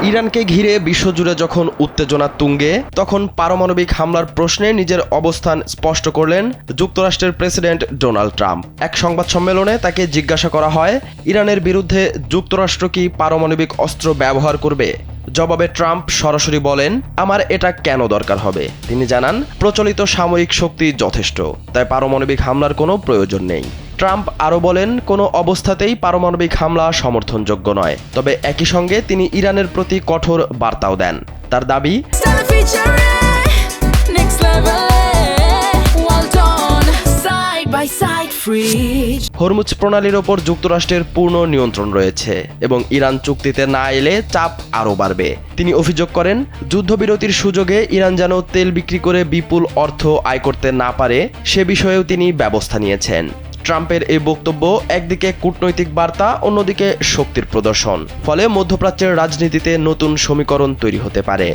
ইরানকে ঘিরে বিশ্বজুড়ে যখন উত্তেজনা তুঙ্গে, তখন পারমাণবিক হামলার প্রশ্নে নিজের অবস্থান স্পষ্ট করলেন যুক্তরাষ্ট্রের প্রেসিডেন্ট ডোনাল্ড ট্রাম্প। এক সংবাদ সম্মেলনে তাকে জিজ্ঞাসা করা হয়, ইরানের বিরুদ্ধে যুক্তরাষ্ট্র কি পারমাণবিক অস্ত্র ব্যবহার করবে? জবাবে ট্রাম্প সরাসরি বলেন, আমার এটা কেন দরকার হবে? তিনি জানান, প্রচলিত সামরিক শক্তি যথেষ্ট, তাই পারমাণবিক হামলার কোনো প্রয়োজন নেই। ট্রাম্প আরও বলেন, কোনো অবস্থাতেই পারমাণবিক হামলা সমর্থনযোগ্য নয়। তবে একই সঙ্গে তিনি ইরানের প্রতি কঠোর বার্তাও দেন। তার দাবি, হরমুজ প্রণালীর ওপর যুক্তরাষ্ট্রের পূর্ণ নিয়ন্ত্রণ রয়েছে এবং ইরান চুক্তিতে না এলে চাপ আরও বাড়বে। তিনি অভিযোগ করেন, যুদ্ধবিরতির সুযোগে ইরান যেন তেল বিক্রি করে বিপুল অর্থ আয় করতে না পারে সে বিষয়েও তিনি ব্যবস্থা নিয়েছেন। ট্রাম্পের এই বক্তব্য একদিকে কূটনৈতিক বার্তা, অন্যদিকে শক্তির প্রদর্শন। ফলে মধ্যপ্রাচ্যের রাজনীতিতে নতুন সমীকরণ তৈরি হতে পারে।